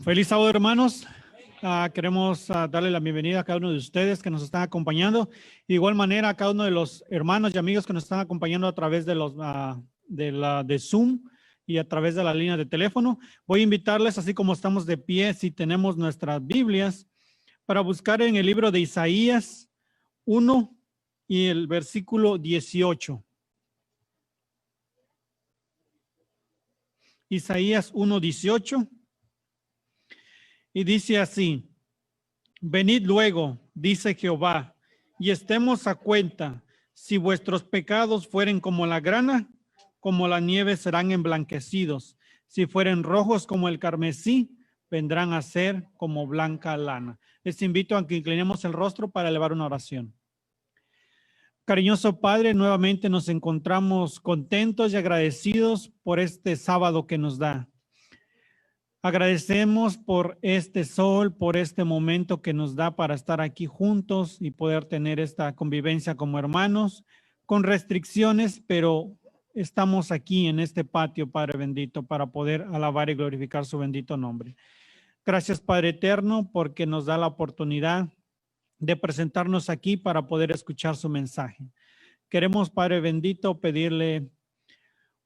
Feliz sábado, hermanos. Queremos darle la bienvenida a cada uno de ustedes que nos están acompañando. De igual manera, a cada uno de los hermanos y amigos que nos están acompañando a través de de Zoom y a través de la línea de teléfono. Voy a invitarles, así como estamos de pie, si tenemos nuestras Biblias, para buscar en el libro de Isaías 1 y el versículo 18. Isaías 1:18. Y dice así: venid luego, dice Jehová, y estemos a cuenta. Si vuestros pecados fueren como la grana, como la nieve serán emblanquecidos. Si fueren rojos como el carmesí, vendrán a ser como blanca lana. Les invito a que inclinemos el rostro para elevar una oración. Cariñoso Padre, nuevamente nos encontramos contentos y agradecidos por este sábado que nos da. Agradecemos por este sol, por este momento que nos da para estar aquí juntos y poder tener esta convivencia como hermanos, con restricciones, pero estamos aquí en este patio, Padre bendito, para poder alabar y glorificar su bendito nombre. Gracias, Padre eterno, porque nos da la oportunidad de presentarnos aquí para poder escuchar su mensaje. Queremos, Padre bendito, pedirle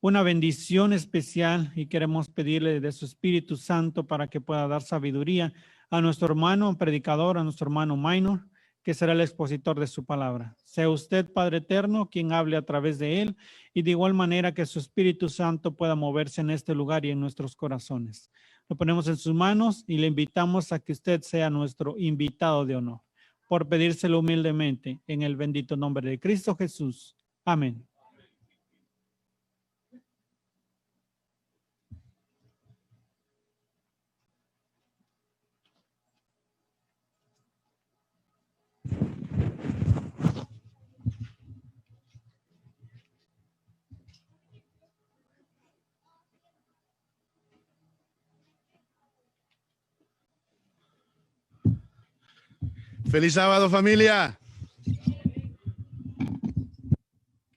una bendición especial y queremos pedirle de su Espíritu Santo para que pueda dar sabiduría a nuestro hermano predicador, a nuestro hermano Minor, que será el expositor de su palabra. Sea usted, Padre eterno, quien hable a través de él y de igual manera que su Espíritu Santo pueda moverse en este lugar y en nuestros corazones. Lo ponemos en sus manos y le invitamos a que usted sea nuestro invitado de honor, por pedírselo humildemente en el bendito nombre de Cristo Jesús. Amén. Feliz sábado, familia.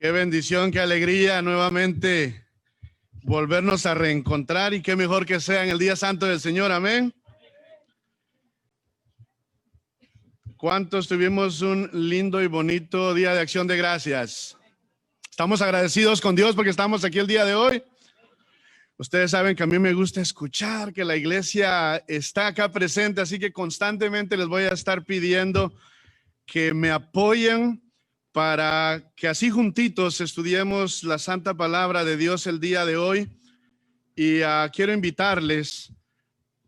Qué bendición, qué alegría nuevamente volvernos a reencontrar y qué mejor que sea en el día santo del Señor. Amén. ¿Cuántos tuvimos un lindo y bonito día de acción de gracias? Estamos agradecidos con Dios porque estamos aquí el día de hoy. Ustedes saben que a mí me gusta escuchar que la iglesia está acá presente, así que constantemente les voy a estar pidiendo que me apoyen para que así juntitos estudiemos la santa palabra de Dios el día de hoy. Y quiero invitarles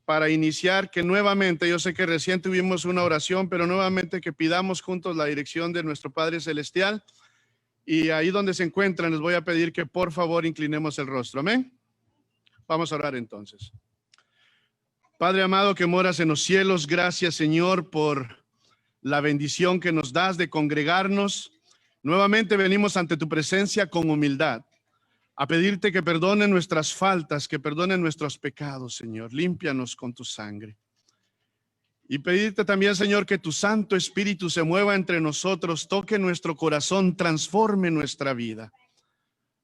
para iniciar que nuevamente, yo sé que recién tuvimos una oración, pero nuevamente que pidamos juntos la dirección de nuestro Padre Celestial. Y ahí donde se encuentran les voy a pedir que por favor inclinemos el rostro. Amén. Vamos a orar entonces. Padre amado que moras en los cielos, gracias Señor por la bendición que nos das de congregarnos. Nuevamente venimos ante tu presencia con humildad a pedirte que perdone nuestras faltas, que perdone nuestros pecados, Señor. Límpianos con tu sangre. Y pedirte también, Señor, que tu Santo Espíritu se mueva entre nosotros, toque nuestro corazón, transforme nuestra vida.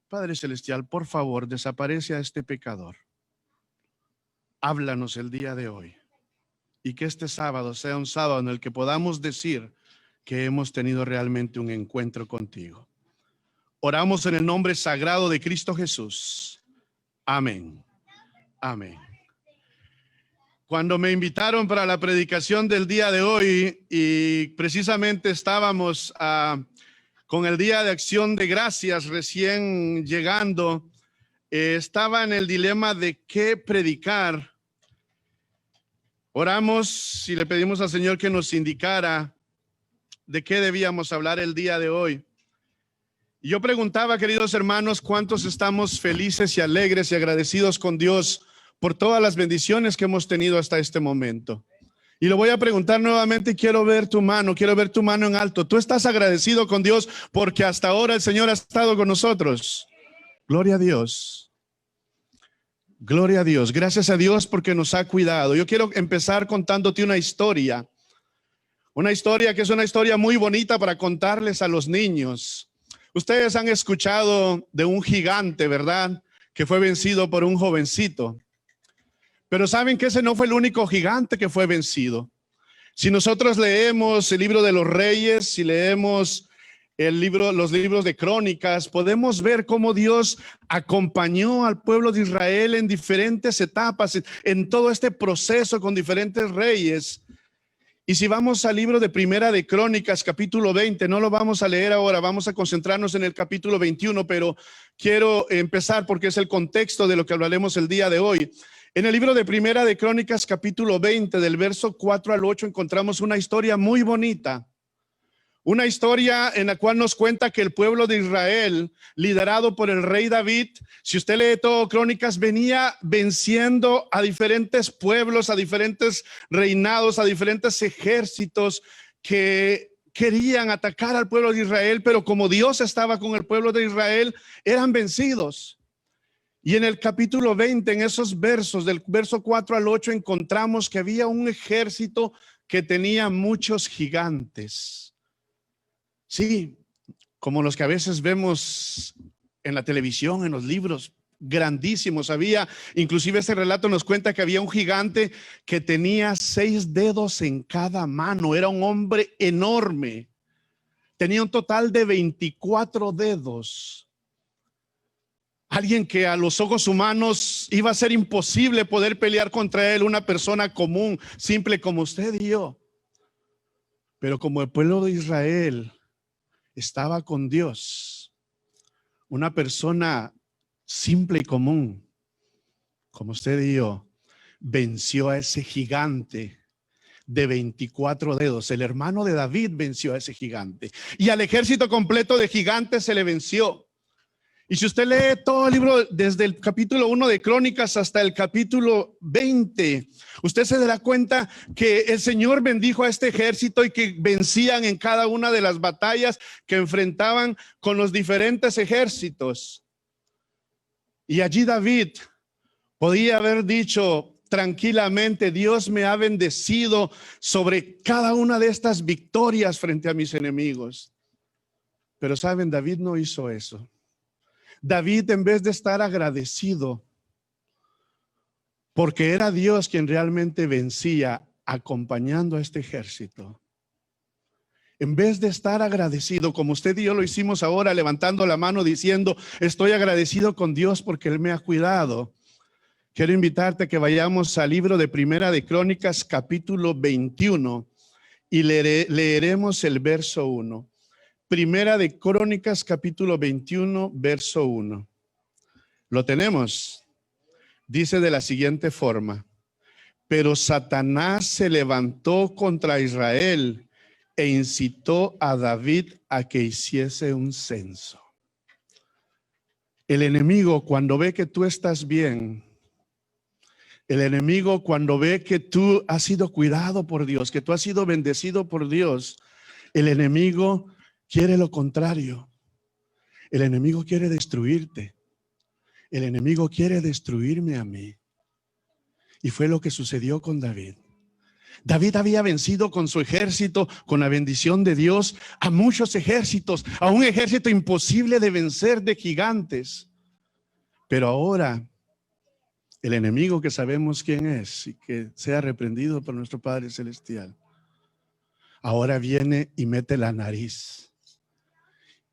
Padre Celestial, por favor, desaparece a este pecador. Háblanos el día de hoy. Y que este sábado sea un sábado en el que podamos decir que hemos tenido realmente un encuentro contigo. Oramos en el nombre sagrado de Cristo Jesús. Amén. Amén. Cuando me invitaron para la predicación del día de hoy y precisamente estábamos con el Día de Acción de Gracias recién llegando, estaba en el dilema de qué predicar. Oramos y le pedimos al Señor que nos indicara de qué debíamos hablar el día de hoy. Y yo preguntaba, queridos hermanos, ¿cuántos estamos felices y alegres y agradecidos con Dios por todas las bendiciones que hemos tenido hasta este momento? Y lo voy a preguntar nuevamente, quiero ver tu mano en alto. ¿Tú estás agradecido con Dios porque hasta ahora el Señor ha estado con nosotros? Gloria a Dios. Gloria a Dios. Gracias a Dios porque nos ha cuidado. Yo quiero empezar contándote una historia. Una historia que es una historia muy bonita para contarles a los niños. Ustedes han escuchado de un gigante, ¿verdad? que fue vencido por un jovencito. Pero saben que ese no fue el único gigante que fue vencido. Si nosotros leemos el libro de los Reyes, si leemos los libros de Crónicas, podemos ver cómo Dios acompañó al pueblo de Israel en diferentes etapas, en todo este proceso con diferentes reyes. Y si vamos al libro de Primera de Crónicas, capítulo 20, no lo vamos a leer ahora, vamos a concentrarnos en el capítulo 21, pero quiero empezar porque es el contexto de lo que hablaremos el día de hoy. En el libro de Primera de Crónicas, capítulo 20, del verso 4 al 8, encontramos una historia muy bonita. Una historia en la cual nos cuenta que el pueblo de Israel, liderado por el rey David, si usted lee todo Crónicas, venía venciendo a diferentes pueblos, a diferentes reinados, a diferentes ejércitos que querían atacar al pueblo de Israel, pero como Dios estaba con el pueblo de Israel, eran vencidos. Y en el capítulo 20, en esos versos, del verso 4 al 8, encontramos que había un ejército que tenía muchos gigantes. Sí, como los que a veces vemos en la televisión, en los libros, grandísimos. Había, inclusive este relato nos cuenta que había un gigante que tenía 6 dedos en cada mano. Era un hombre enorme. Tenía un total de 24 dedos. Alguien que a los ojos humanos iba a ser imposible poder pelear contra él, una persona común, simple como usted y yo. Pero como el pueblo de Israel estaba con Dios, una persona simple y común, como usted y yo, venció a ese gigante de 24 dedos. El hermano de David venció a ese gigante y al ejército completo de gigantes se le venció. Y si usted lee todo el libro desde el capítulo 1 de Crónicas hasta el capítulo 20, usted se dará cuenta que el Señor bendijo a este ejército y que vencían en cada una de las batallas que enfrentaban con los diferentes ejércitos. Y allí David podía haber dicho tranquilamente: Dios me ha bendecido sobre cada una de estas victorias frente a mis enemigos. Pero saben, David no hizo eso. David, en vez de estar agradecido porque era Dios quien realmente vencía acompañando a este ejército, en vez de estar agradecido como usted y yo lo hicimos ahora, levantando la mano diciendo: estoy agradecido con Dios porque Él me ha cuidado, quiero invitarte a que vayamos al libro de Primera de Crónicas, capítulo 21, y leeremos el verso 1. Primera de Crónicas, capítulo 21, verso 1. ¿Lo tenemos? Dice de la siguiente forma: pero Satanás se levantó contra Israel e incitó a David a que hiciese un censo. El enemigo, cuando ve que tú estás bien, el enemigo, cuando ve que tú has sido cuidado por Dios, que tú has sido bendecido por Dios, el enemigo quiere lo contrario. El enemigo quiere destruirte. El enemigo quiere destruirme a mí. Y fue lo que sucedió con David. David había vencido con su ejército, con la bendición de Dios, a muchos ejércitos, a un ejército imposible de vencer, de gigantes. Pero ahora el enemigo, que sabemos quién es y que sea reprendido por nuestro Padre Celestial, ahora viene y mete la nariz.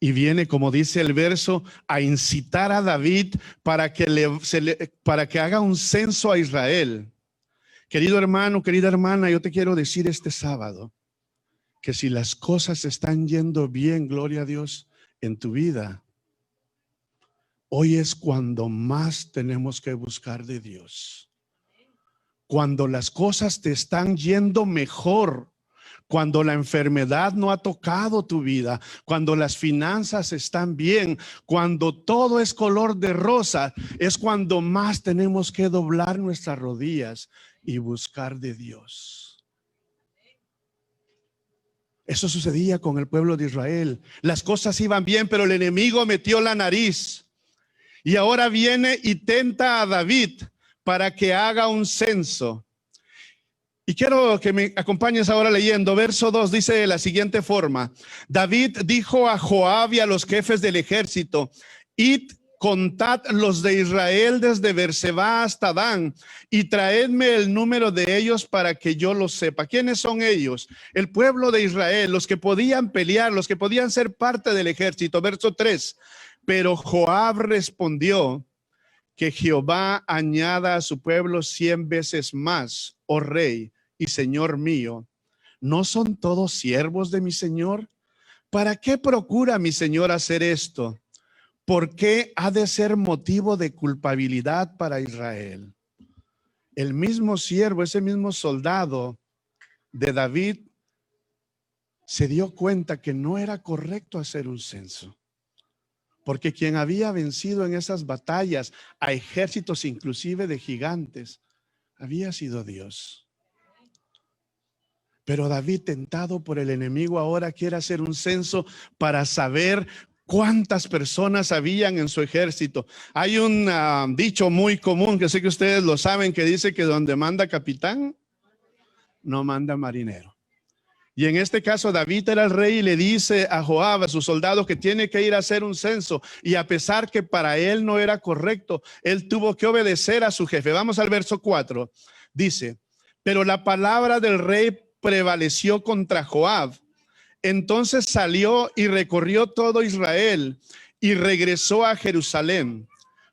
Y viene, como dice el verso, a incitar a David para que haga un censo a Israel. Querido hermano, querida hermana, yo te quiero decir este sábado que si las cosas están yendo bien, gloria a Dios, en tu vida, hoy es cuando más tenemos que buscar de Dios. Cuando las cosas te están yendo mejor, cuando la enfermedad no ha tocado tu vida, cuando las finanzas están bien, cuando todo es color de rosa, es cuando más tenemos que doblar nuestras rodillas y buscar de Dios. Eso sucedía con el pueblo de Israel. Las cosas iban bien, pero el enemigo metió la nariz. Y ahora viene y tenta a David para que haga un censo. Y quiero que me acompañes ahora leyendo. Verso 2 dice de la siguiente forma: David dijo a Joab y a los jefes del ejército: id contad los de Israel desde Berseba hasta Dan y traedme el número de ellos para que yo lo sepa. ¿Quiénes son ellos? El pueblo de Israel, los que podían pelear, los que podían ser parte del ejército. Verso 3. Pero Joab respondió: que Jehová añada a su pueblo 100 veces más, oh rey y señor mío. ¿No son todos siervos de mi señor? ¿Para qué procura mi señor hacer esto? ¿Por qué ha de ser motivo de culpabilidad para Israel? El mismo siervo, ese mismo soldado de David, se dio cuenta que no era correcto hacer un censo. Porque quien había vencido en esas batallas a ejércitos inclusive de gigantes había sido Dios. Pero David, tentado por el enemigo, ahora quiere hacer un censo para saber cuántas personas habían en su ejército. Hay un dicho muy común que sé que ustedes lo saben, que dice que donde manda capitán, no manda marinero. Y en este caso David era el rey y le dice a Joab, a su soldado, que tiene que ir a hacer un censo. Y a pesar que para él no era correcto, él tuvo que obedecer a su jefe. Vamos al verso 4. Dice: pero la palabra del rey prevaleció contra Joab. Entonces salió y recorrió todo Israel y regresó a Jerusalén.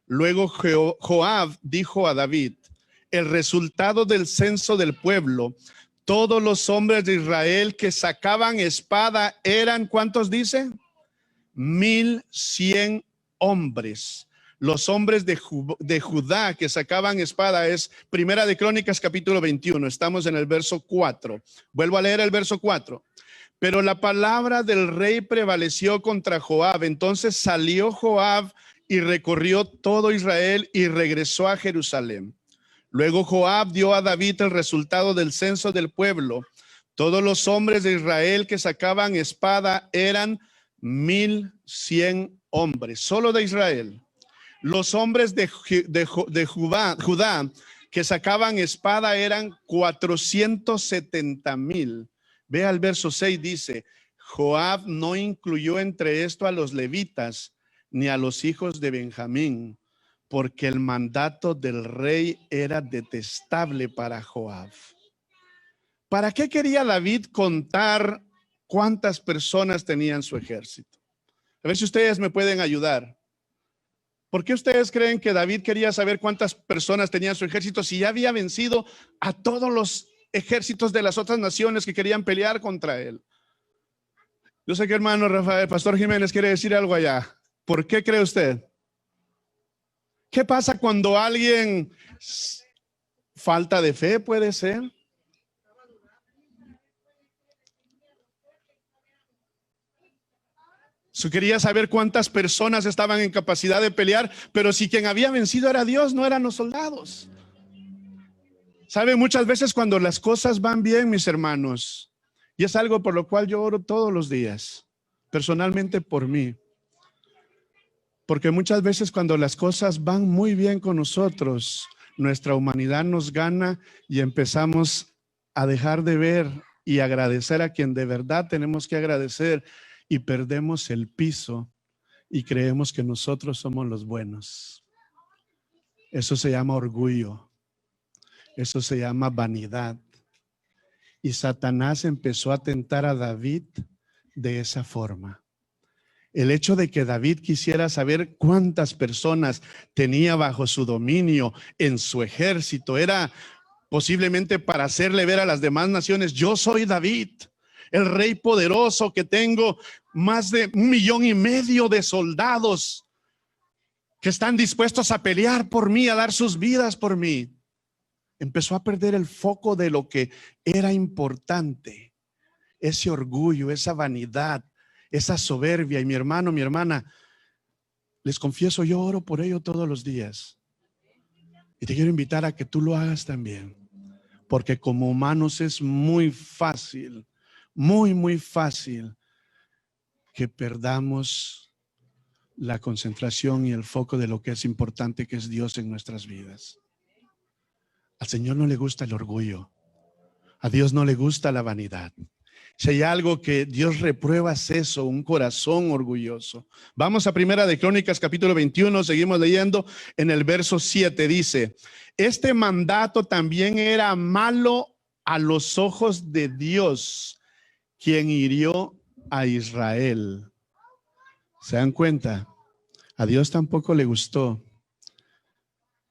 Luego Joab dijo a David: el resultado del censo del pueblo, todos los hombres de Israel que sacaban espada eran, ¿cuántos dice? 1100 hombres. Los hombres de Judá que sacaban espada es Primera de Crónicas capítulo 21. Estamos en el verso 4. Vuelvo a leer el verso 4. Pero la palabra del rey prevaleció contra Joab. Entonces salió Joab y recorrió todo Israel y regresó a Jerusalén. Luego Joab dio a David el resultado del censo del pueblo. Todos los hombres de Israel que sacaban espada eran 1100 hombres, solo de Israel. Los hombres de Judá que sacaban espada eran 470,000. Vea el verso 6, dice: Joab no incluyó entre esto a los levitas ni a los hijos de Benjamín, porque el mandato del rey era detestable para Joab. ¿Para qué quería David contar cuántas personas tenían su ejército? A ver si ustedes me pueden ayudar. ¿Por qué ustedes creen que David quería saber cuántas personas tenían su ejército si ya había vencido a todos los ejércitos de las otras naciones que querían pelear contra él? Yo sé que hermano Rafael, Pastor Jiménez quiere decir algo allá. ¿Por qué cree usted? ¿Qué pasa cuando alguien falta de fe? Puede ser. Quería saber cuántas personas estaban en capacidad de pelear, pero si quien había vencido era Dios, no eran los soldados. ¿Sabe? Muchas veces cuando las cosas van bien, mis hermanos, y es algo por lo cual yo oro todos los días, personalmente por mí, porque muchas veces cuando las cosas van muy bien con nosotros, nuestra humanidad nos gana y empezamos a dejar de ver y agradecer a quien de verdad tenemos que agradecer, y perdemos el piso y creemos que nosotros somos los buenos. Eso se llama orgullo. Eso se llama vanidad. Y Satanás empezó a tentar a David de esa forma. El hecho de que David quisiera saber cuántas personas tenía bajo su dominio en su ejército era posiblemente para hacerle ver a las demás naciones: yo soy David, el rey poderoso, que tengo más de 1,5 millones de soldados que están dispuestos a pelear por mí, a dar sus vidas por mí. Empezó a perder el foco de lo que era importante, ese orgullo, esa vanidad, esa soberbia. Y mi hermano, mi hermana, les confieso, yo oro por ello todos los días. Y te quiero invitar a que tú lo hagas también, porque como humanos es muy fácil, muy fácil que perdamos la concentración y el foco de lo que es importante, que es Dios en nuestras vidas. Al Señor no le gusta el orgullo, a Dios no le gusta la vanidad. Si hay algo que Dios reprueba es eso, un corazón orgulloso. Vamos a Primera de Crónicas, capítulo 21, seguimos leyendo en el verso 7, dice: este mandato también era malo a los ojos de Dios, quien hirió a Israel. ¿Se dan cuenta? A Dios tampoco le gustó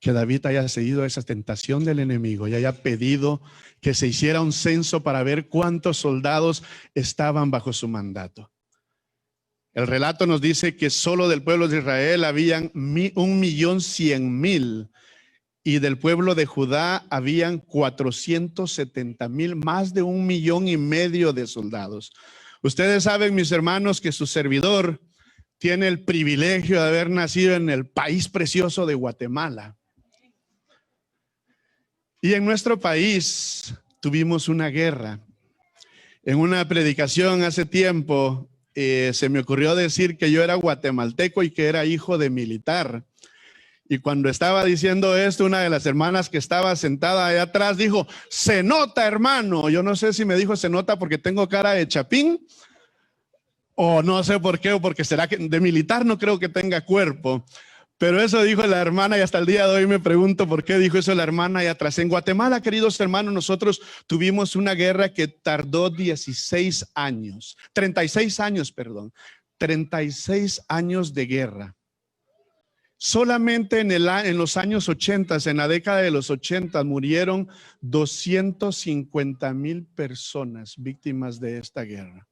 que David haya seguido esa tentación del enemigo y haya pedido que se hiciera un censo para ver cuántos soldados estaban bajo su mandato. El relato nos dice que solo del pueblo de Israel habían 1.100.000 y del pueblo de Judá habían 470.000, más de 1,5 millones de soldados. Ustedes saben, mis hermanos, que su servidor tiene el privilegio de haber nacido en el país precioso de Guatemala. Y en nuestro país tuvimos una guerra. En una predicación hace tiempo se me ocurrió decir que yo era guatemalteco y que era hijo de militar. Y cuando estaba diciendo esto, una de las hermanas que estaba sentada allá atrás dijo: se nota, hermano. Yo no sé si me dijo se nota porque tengo cara de chapín o no sé por qué, o porque será que de militar no creo que tenga cuerpo. Pero eso dijo la hermana y hasta el día de hoy me pregunto por qué dijo eso la hermana allá atrás. En Guatemala, queridos hermanos, nosotros tuvimos una guerra que tardó 36 años, 36 años, perdón, 36 años de guerra. Solamente en los años 80, en la década de los 80, murieron 250,000 personas víctimas de esta guerra.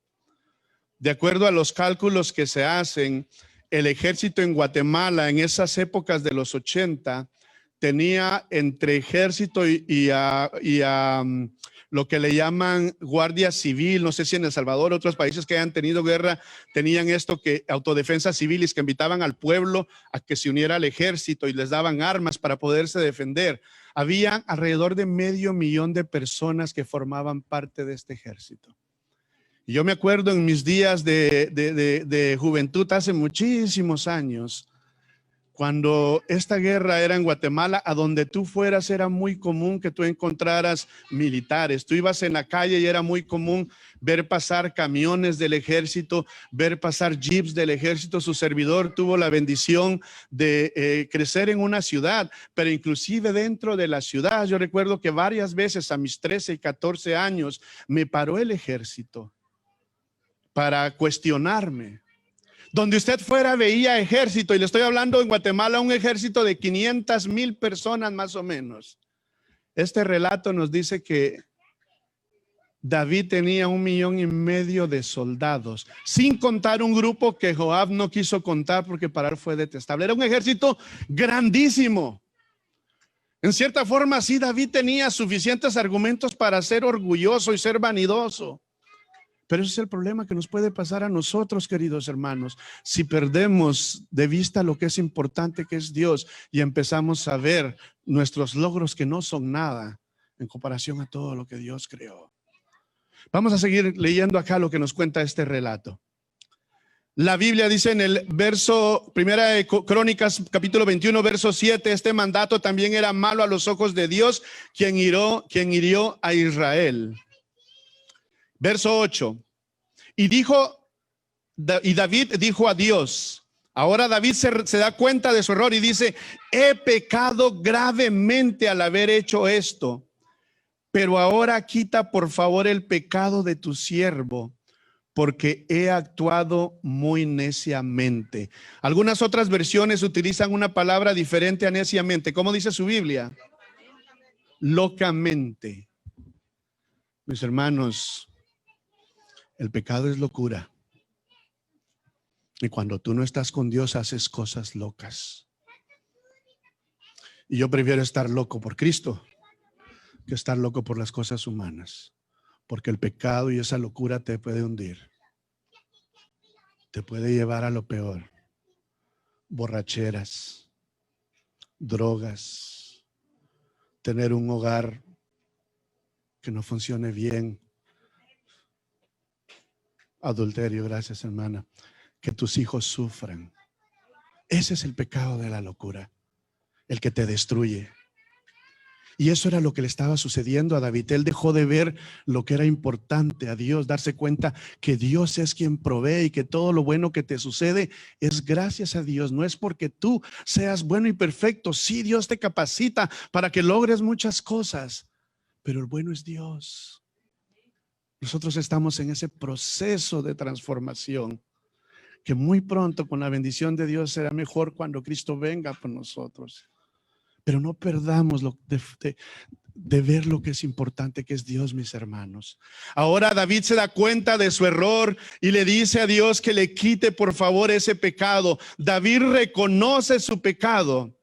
De acuerdo a los cálculos que se hacen, el ejército en Guatemala en esas épocas de los 80 tenía entre ejército y lo que le llaman guardia civil. No sé si en El Salvador, otros países que hayan tenido guerra, tenían esto, que autodefensas civiles, que invitaban al pueblo a que se uniera al ejército y les daban armas para poderse defender. Había alrededor de 500,000 de personas que formaban parte de este ejército. Y yo me acuerdo en mis días de juventud hace muchísimos años, cuando esta guerra era en Guatemala, a donde tú fueras era muy común que tú encontraras militares. Tú ibas en la calle y era muy común ver pasar camiones del ejército, ver pasar jeeps del ejército. Su servidor tuvo la bendición de crecer en una ciudad, pero inclusive dentro de la ciudad, yo recuerdo que varias veces a mis 13 y 14 años me paró el ejército para cuestionarme. Donde usted fuera veía ejército, y le estoy hablando en Guatemala, un ejército de 500,000 personas más o menos. Este relato nos dice que David tenía 1,5 millones de soldados, sin contar un grupo que Joab no quiso contar porque para él fue detestable. Era un ejército grandísimo. En cierta forma, sí, David tenía suficientes argumentos para ser orgulloso y ser vanidoso. Pero ese es el problema que nos puede pasar a nosotros, queridos hermanos, si perdemos de vista lo que es importante, que es Dios, y empezamos a ver nuestros logros que no son nada en comparación a todo lo que Dios creó. Vamos a seguir leyendo acá lo que nos cuenta este relato. La Biblia dice en el verso, Primera de Crónicas, capítulo 21, verso 7, este mandato también era malo a los ojos de Dios, quien hirió a Israel. Verso 8, y David dijo a Dios. Ahora David se da cuenta de su error y dice: he pecado gravemente al haber hecho esto, pero ahora quita por favor el pecado de tu siervo, porque he actuado muy neciamente. Algunas otras versiones utilizan una palabra diferente a neciamente. ¿Cómo dice su Biblia? Locamente. Mis hermanos, el pecado es locura. Y cuando tú no estás con Dios, haces cosas locas. Y yo prefiero estar loco por Cristo que estar loco por las cosas humanas. Porque el pecado y esa locura te puede hundir. Te puede llevar a lo peor. Borracheras, drogas, tener un hogar que no funcione bien. Adulterio, gracias hermana. Que tus hijos sufran. Ese es el pecado de la locura, el que te destruye. Y eso era lo que le estaba sucediendo a David. Él dejó de ver lo que era importante a Dios, darse cuenta que Dios es quien provee y que todo lo bueno que te sucede es gracias a Dios. No es porque tú seas bueno y perfecto. Sí, Dios te capacita para que logres muchas cosas, pero el bueno es Dios. Nosotros estamos en ese proceso de transformación que muy pronto, con la bendición de Dios, será mejor cuando Cristo venga por nosotros. Pero no perdamos de ver lo que es importante, que es Dios, mis hermanos. Ahora David se da cuenta de su error y le dice a Dios que le quite por favor ese pecado. David reconoce su pecado.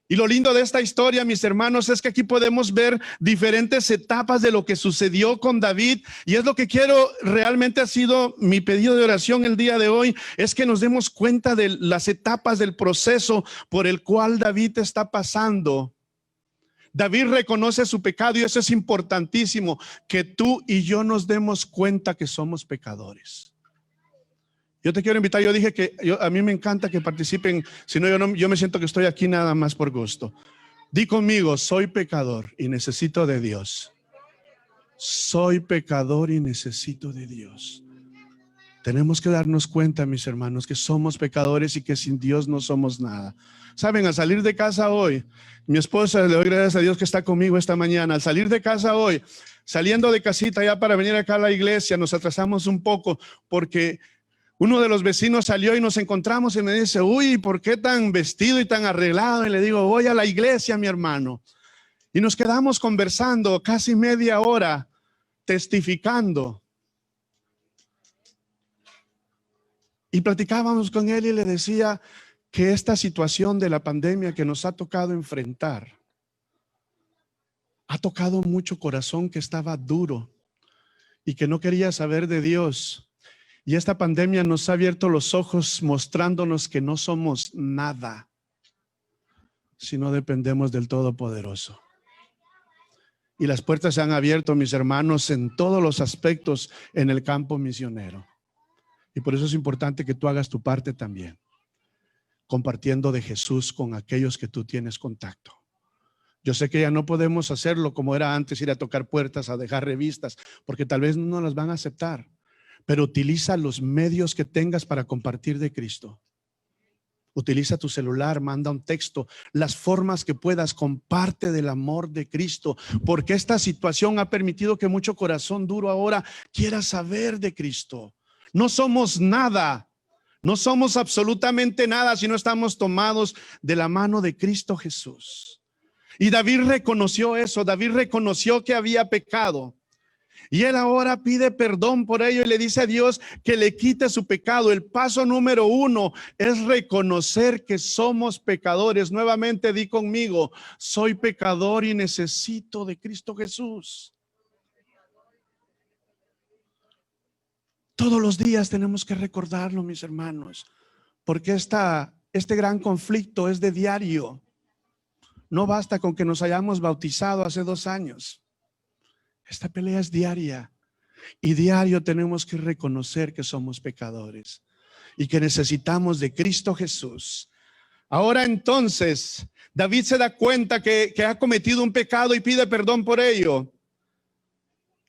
Y lo lindo de esta historia, mis hermanos, es que aquí podemos ver diferentes etapas de lo que sucedió con David. Y es lo que quiero, realmente ha sido mi pedido de oración el día de hoy, es que nos demos cuenta de las etapas del proceso por el cual David está pasando. David reconoce su pecado y eso es importantísimo, que tú y yo nos demos cuenta que somos pecadores. Yo te quiero invitar, yo dije que a mí me encanta que participen, si no, yo me siento que estoy aquí nada más por gusto. Di conmigo, soy pecador y necesito de Dios. Soy pecador y necesito de Dios. Tenemos que darnos cuenta, mis hermanos, que somos pecadores y que sin Dios no somos nada. Saben, al salir de casa hoy, mi esposa, le doy gracias a Dios que está conmigo esta mañana. Al salir de casa hoy, saliendo de casita ya para venir acá a la iglesia, nos atrasamos un poco porque uno de los vecinos salió y nos encontramos y me dice, uy, ¿por qué tan vestido y tan arreglado? Y le digo, voy a la iglesia, mi hermano. Y nos quedamos conversando casi media hora, testificando. Y platicábamos con él y le decía que esta situación de la pandemia que nos ha tocado enfrentar, ha tocado mucho corazón que estaba duro y que no quería saber de Dios. Y esta pandemia nos ha abierto los ojos mostrándonos que no somos nada si no dependemos del Todopoderoso. Y las puertas se han abierto, mis hermanos, en todos los aspectos en el campo misionero. Y por eso es importante que tú hagas tu parte también, compartiendo de Jesús con aquellos que tú tienes contacto. Yo sé que ya no podemos hacerlo como era antes, ir a tocar puertas, a dejar revistas, porque tal vez no las van a aceptar. Pero utiliza los medios que tengas para compartir de Cristo. Utiliza tu celular, manda un texto, las formas que puedas, comparte del amor de Cristo, porque esta situación ha permitido que mucho corazón duro ahora quiera saber de Cristo. No somos nada, no somos absolutamente nada si no estamos tomados de la mano de Cristo Jesús. Y David reconoció eso, David reconoció que había pecado. Y él ahora pide perdón por ello y le dice a Dios que le quite su pecado. El paso número 1 es reconocer que somos pecadores. Nuevamente di conmigo, soy pecador y necesito de Cristo Jesús. Todos los días tenemos que recordarlo, mis hermanos, porque este gran conflicto es de diario. No basta con que nos hayamos bautizado hace 2 años. Esta pelea es diaria y diario tenemos que reconocer que somos pecadores y que necesitamos de Cristo Jesús. Ahora entonces, David se da cuenta que ha cometido un pecado y pide perdón por ello.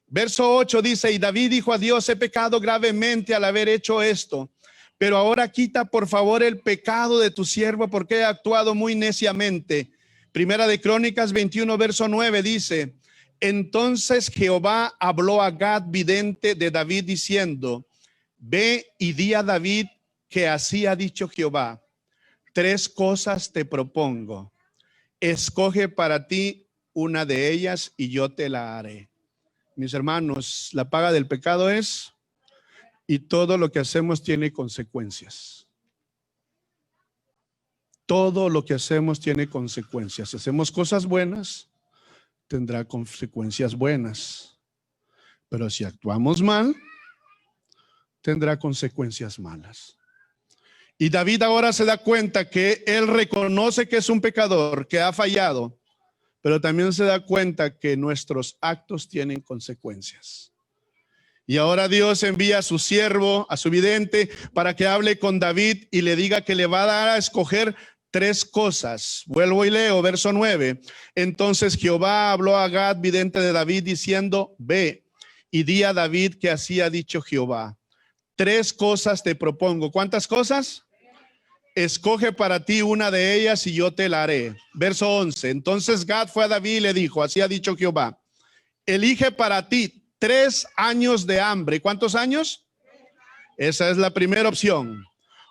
Verso 8 dice, y David dijo a Dios, he pecado gravemente al haber hecho esto, pero ahora quita por favor el pecado de tu siervo porque he actuado muy neciamente. Primera de Crónicas 21, verso 9 dice, entonces Jehová habló a Gad, vidente de David, diciendo, ve y di a David que así ha dicho Jehová, 3 cosas te propongo, escoge para ti una de ellas y yo te la haré. Mis hermanos, la paga del pecado es, y todo lo que hacemos tiene consecuencias. Todo lo que hacemos tiene consecuencias. Si hacemos cosas buenas, tendrá consecuencias buenas, pero si actuamos mal, tendrá consecuencias malas. Y David ahora se da cuenta que él reconoce que es un pecador, que ha fallado, pero también se da cuenta que nuestros actos tienen consecuencias. Y ahora Dios envía a su siervo, a su vidente, para que hable con David y le diga que le va a dar a escoger tres cosas. Vuelvo y leo, verso 9. Entonces Jehová habló a Gad, vidente de David, diciendo: ve y di a David que así ha dicho Jehová. Tres cosas te propongo. ¿Cuántas cosas? Escoge para ti una de ellas y yo te la haré. Verso 11. Entonces Gad fue a David y le dijo: así ha dicho Jehová, elige para ti 3 años de hambre. ¿Cuántos años? Esa es la primera opción.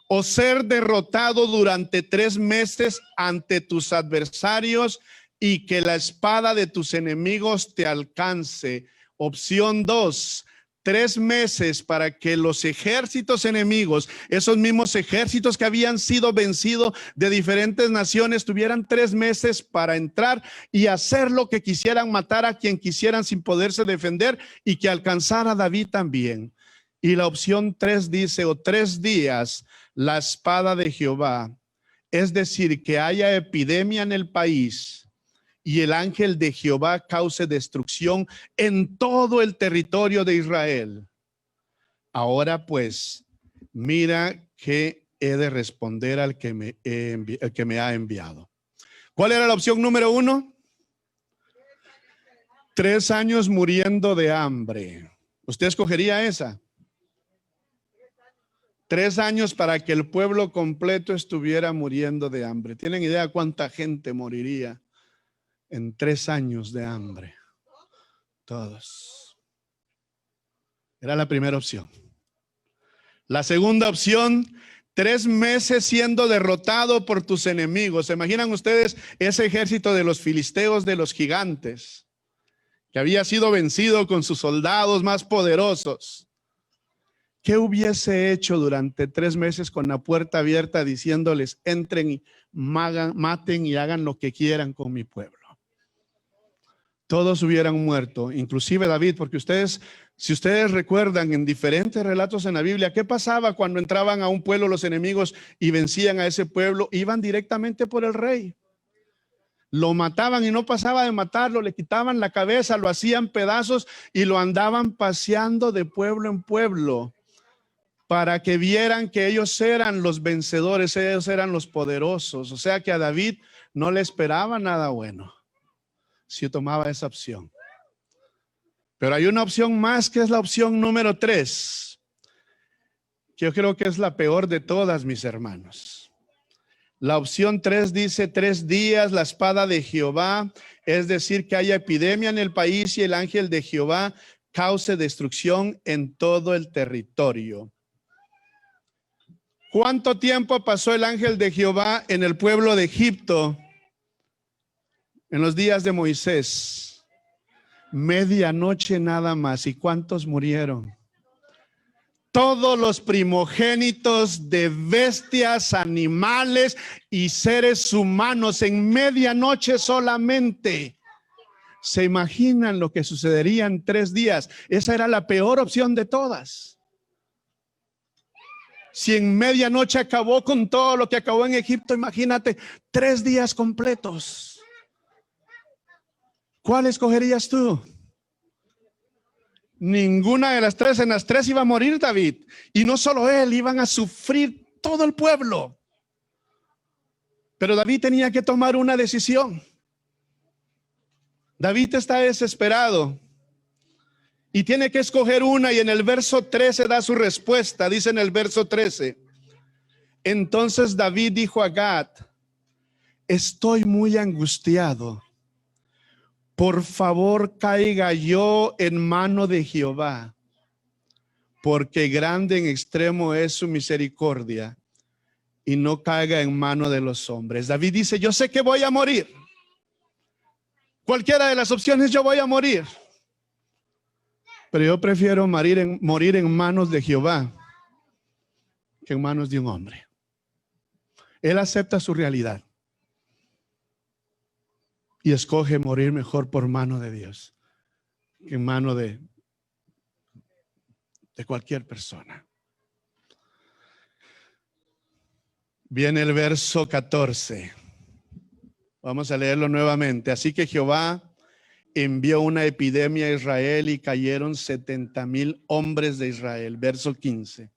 O ser derrotado durante 3 meses ante tus adversarios y que la espada de tus enemigos te alcance. Opción 2. 3 meses para que los ejércitos enemigos, esos mismos ejércitos que habían sido vencidos de diferentes naciones, tuvieran 3 meses para entrar y hacer lo que quisieran, matar a quien quisieran sin poderse defender, y que alcanzara a David también. Y la opción 3 dice: o 3 días la espada de Jehová, es decir, que haya epidemia en el país y el ángel de Jehová cause destrucción en todo el territorio de Israel. Ahora pues, mira que he de responder al que me ha enviado. ¿Cuál era la opción número 1? 3 años muriendo de hambre. ¿Usted escogería esa? 3 años para que el pueblo completo estuviera muriendo de hambre. ¿Tienen idea cuánta gente moriría en 3 años de hambre? Todos. Era la primera opción. La segunda opción: 3 meses siendo derrotado por tus enemigos. ¿Se imaginan ustedes ese ejército de los filisteos, de los gigantes, que había sido vencido con sus soldados más poderosos? ¿Qué hubiese hecho durante 3 meses con la puerta abierta diciéndoles: entren y maten y hagan lo que quieran con mi pueblo? Todos hubieran muerto, inclusive David, porque si ustedes recuerdan en diferentes relatos en la Biblia, ¿qué pasaba cuando entraban a un pueblo los enemigos y vencían a ese pueblo? Iban directamente por el rey. Lo mataban y no pasaba de matarlo, le quitaban la cabeza, lo hacían pedazos y lo andaban paseando de pueblo en pueblo, para que vieran que ellos eran los vencedores, ellos eran los poderosos. O sea que a David no le esperaba nada bueno si tomaba esa opción. Pero hay una opción más, que es la opción número 3, que yo creo que es la peor de todas, mis hermanos. La opción 3 dice: 3 días la espada de Jehová, es decir, que haya epidemia en el país y el ángel de Jehová cause destrucción en todo el territorio. ¿Cuánto tiempo pasó el ángel de Jehová en el pueblo de Egipto en los días de Moisés? Medianoche nada más. ¿Y cuántos murieron? Todos los primogénitos de bestias, animales y seres humanos, en medianoche solamente. ¿Se imaginan lo que sucedería en 3 días? Esa era la peor opción de todas. Si en medianoche acabó con todo lo que acabó en Egipto, imagínate 3 días completos. ¿Cuál escogerías tú? Ninguna de las 3. En las 3 iba a morir David. Y no solo él, iban a sufrir todo el pueblo. Pero David tenía que tomar una decisión. David está desesperado y tiene que escoger una, y en el verso 13 da su respuesta. Dice en el verso 13: entonces David dijo a Gad: estoy muy angustiado. Por favor, caiga yo en mano de Jehová, porque grande en extremo es su misericordia, y no caiga en mano de los hombres. David dice: yo sé que voy a morir. Cualquiera de las opciones, yo voy a morir. Pero yo prefiero morir en manos de Jehová que en manos de un hombre. Él acepta su realidad y escoge morir mejor por mano de Dios que en mano de cualquier persona. Viene el verso 14. Vamos a leerlo nuevamente. Así que Jehová envió una epidemia a Israel y cayeron 70,000 hombres de Israel. Verso 15.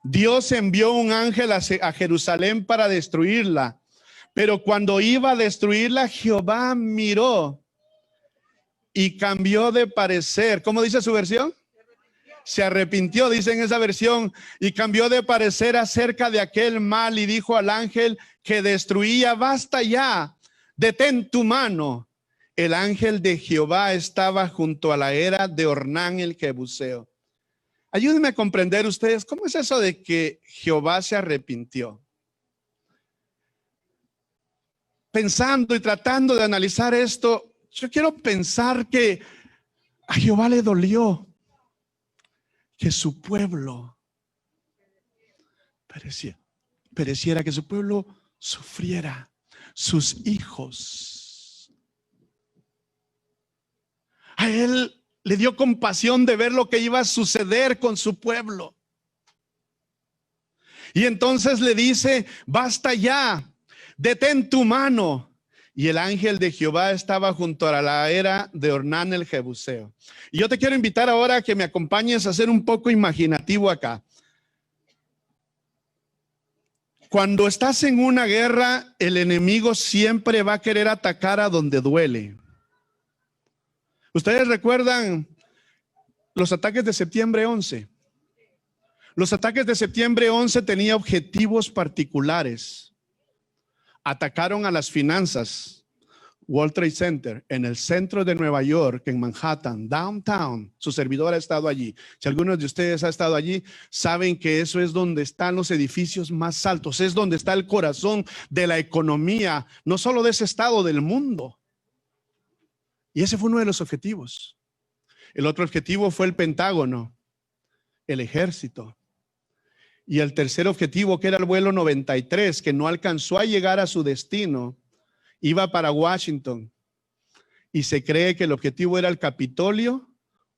Dios envió un ángel a Jerusalén para destruirla, Pero cuando iba a destruirla, Jehová miró y cambió de parecer. ¿Cómo dice su versión? Se arrepintió, dice en esa versión, y cambió de parecer acerca de aquel mal y dijo al ángel que destruía: basta ya, detén tu mano. El ángel de Jehová estaba junto a la era de Ornán el Jebuseo. Ayúdenme a comprender ustedes, ¿cómo es eso de que Jehová se arrepintió? Pensando y tratando de analizar esto, yo quiero pensar que a Jehová le dolió que su pueblo pereciera, que su pueblo sufriera, sus hijos. A él le dio compasión de ver lo que iba a suceder con su pueblo. Y entonces le dice: basta ya, detén tu mano. Y el ángel de Jehová estaba junto a la era de Ornán el Jebuseo. Y yo te quiero invitar ahora a que me acompañes a ser un poco imaginativo acá. Cuando estás en una guerra, el enemigo siempre va a querer atacar a donde duele. ¿Ustedes recuerdan los ataques de septiembre 11? Los ataques de septiembre 11 tenían objetivos particulares. Atacaron a las finanzas, World Trade Center, en el centro de Nueva York, en Manhattan, downtown. Su servidor ha estado allí. Si algunos de ustedes ha estado allí, saben que eso es donde están los edificios más altos, es donde está el corazón de la economía, no solo de ese estado, del mundo. Y ese fue uno de los objetivos. El otro objetivo fue el Pentágono, el ejército. Y el tercer objetivo, que era el vuelo 93, que no alcanzó a llegar a su destino, iba para Washington. Y se cree que el objetivo era el Capitolio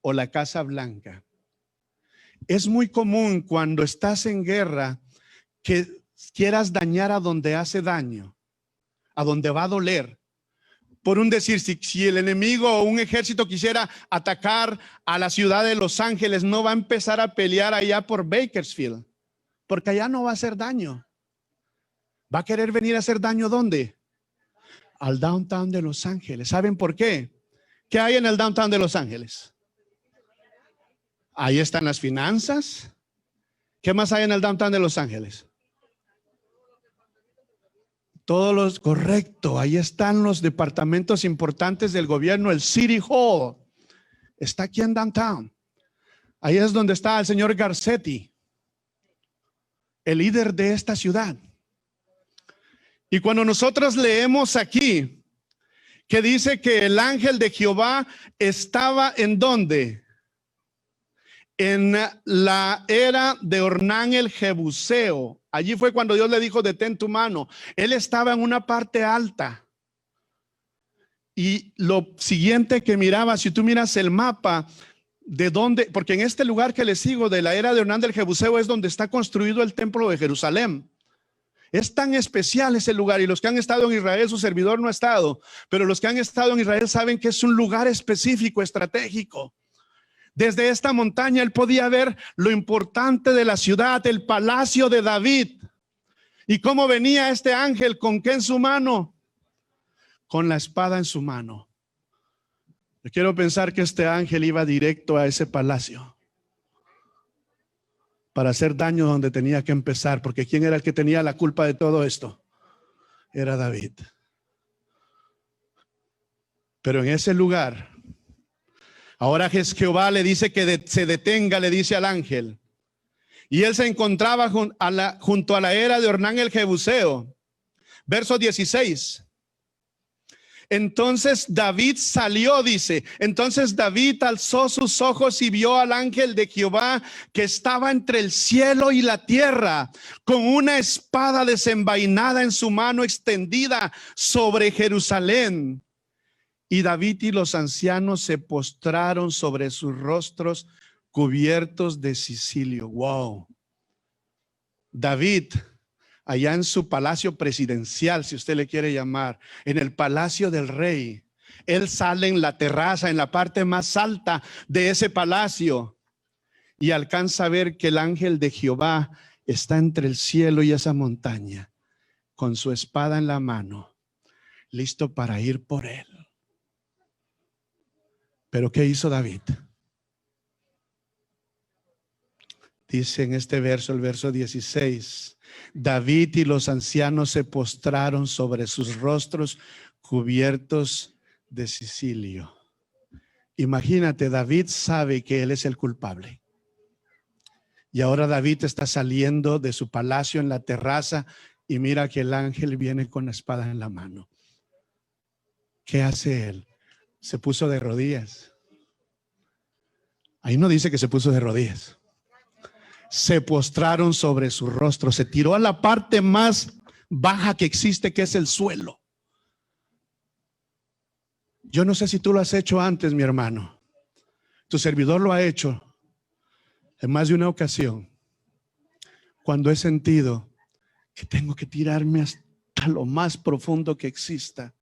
o la Casa Blanca. Es muy común cuando estás en guerra que quieras dañar a donde hace daño, a donde va a doler. Por un decir, si el enemigo o un ejército quisiera atacar a la ciudad de Los Ángeles, no va a empezar a pelear allá por Bakersfield, porque allá no va a hacer daño. Va a querer venir a hacer daño ¿dónde? Al downtown de Los Ángeles. ¿Saben por qué? ¿Qué hay en el downtown de Los Ángeles? Ahí están las finanzas. ¿Qué más hay en el downtown de Los Ángeles? Correcto, ahí están los departamentos importantes del gobierno. El City Hall está aquí en downtown. Ahí es donde está el señor Garcetti, el líder de esta ciudad. Y cuando nosotros leemos aquí que dice que el ángel de Jehová estaba ¿en dónde? En la era de Ornán el Jebuseo. Allí fue cuando Dios le dijo: detén tu mano. Él estaba en una parte alta. Y lo siguiente que miraba, si tú miras el mapa de dónde, porque en este lugar que les sigo de la era de Ornán del Jebuseo es donde está construido el templo de Jerusalén. Es tan especial ese lugar, y los que han estado en Israel, su servidor no ha estado, pero los que han estado en Israel saben que es un lugar específico, estratégico. Desde esta montaña él podía ver lo importante de la ciudad, el palacio de David. ¿Y cómo venía este ángel? ¿Con qué en su mano? Con la espada en su mano. Yo quiero pensar que este ángel iba directo a ese palacio para hacer daño donde tenía que empezar, porque ¿quién era el que tenía la culpa de todo esto? Era David. Pero en ese lugar, ahora Jehová le dice que se detenga, le dice al ángel. Y él se encontraba junto a la era de Ornán el Jebuseo. Verso 16. Entonces David salió, dice. Entonces David alzó sus ojos y vio al ángel de Jehová que estaba entre el cielo y la tierra, con una espada desenvainada en su mano extendida sobre Jerusalén. Y David y los ancianos se postraron sobre sus rostros cubiertos de cilicio. Wow. David, allá en su palacio presidencial, si usted le quiere llamar, en el palacio del rey, él sale en la terraza, en la parte más alta de ese palacio, y alcanza a ver que el ángel de Jehová está entre el cielo y esa montaña, con su espada en la mano, listo para ir por él. Pero ¿qué hizo David? Dice en este verso, el verso 16, David y los ancianos se postraron sobre sus rostros cubiertos de cilicio. Imagínate, David sabe que él es el culpable. Y ahora David está saliendo de su palacio en la terraza y mira que el ángel viene con la espada en la mano. ¿Qué hace él? Se puso de rodillas. Ahí no dice que se puso de rodillas. Se postraron sobre su rostro, se tiró a la parte más baja que existe, que es el suelo. Yo no sé si tú lo has hecho antes, mi hermano. Tu servidor lo ha hecho en más de una ocasión, cuando he sentido que tengo que tirarme hasta lo más profundo que exista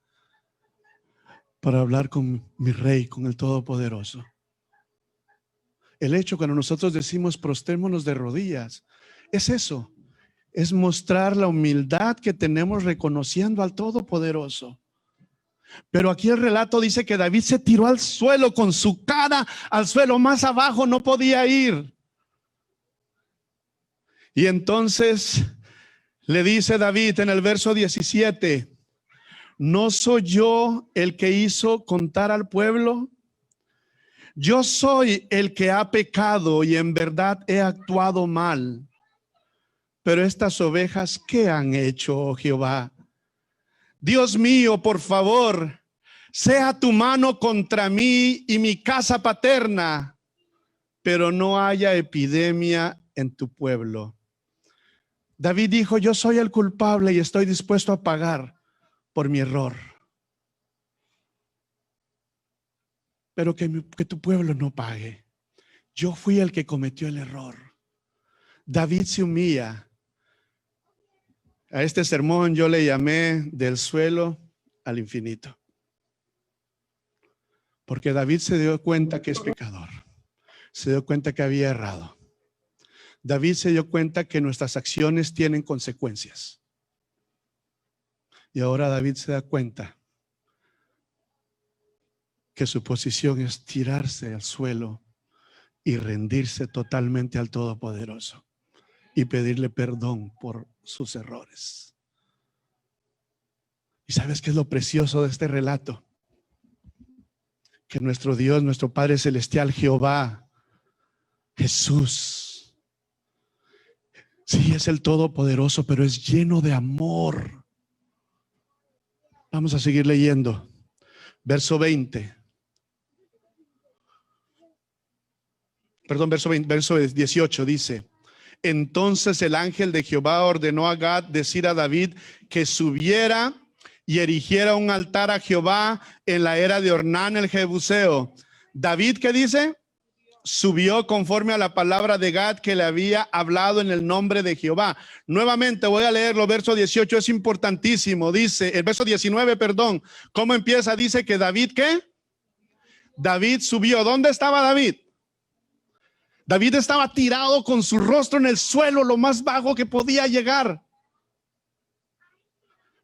para hablar con mi Rey, con el Todopoderoso. El hecho cuando nosotros decimos prostrémonos de rodillas, es eso, es mostrar la humildad que tenemos reconociendo al Todopoderoso. Pero aquí el relato dice que David se tiró al suelo con su cara al suelo, más abajo no podía ir. Y entonces le dice David en el verso 17, ¿no soy yo el que hizo contar al pueblo? Yo soy el que ha pecado y en verdad he actuado mal. Pero estas ovejas, ¿qué han hecho, oh Jehová? Dios mío, por favor, sea tu mano contra mí y mi casa paterna, pero no haya epidemia en tu pueblo. David dijo, yo soy el culpable y estoy dispuesto a pagar por mi error. Pero que tu pueblo no pague. Yo fui el que cometió el error. David se humilla. A este sermón yo le llamé del suelo al infinito. Porque David se dio cuenta que es pecador. Se dio cuenta que había errado. David se dio cuenta que nuestras acciones tienen consecuencias. Y ahora David se da cuenta que su posición es tirarse al suelo y rendirse totalmente al Todopoderoso y pedirle perdón por sus errores. ¿Y sabes qué es lo precioso de este relato? Que nuestro Dios, nuestro Padre Celestial, Jehová, Jesús, sí es el Todopoderoso, pero es lleno de amor. Vamos a seguir leyendo. Verso 20. Perdón, verso 18 dice: entonces el ángel de Jehová ordenó a Gad decir a David que subiera y erigiera un altar a Jehová en la era de Ornán el Jebuseo. David, ¿qué dice? Subió conforme a la palabra de Gad que le había hablado en el nombre de Jehová. Nuevamente voy a leerlo, verso 18, es importantísimo. Dice, el verso 19, perdón, ¿cómo empieza? Dice que David, ¿qué? David subió. ¿Dónde estaba David? David estaba tirado con su rostro en el suelo, lo más bajo que podía llegar.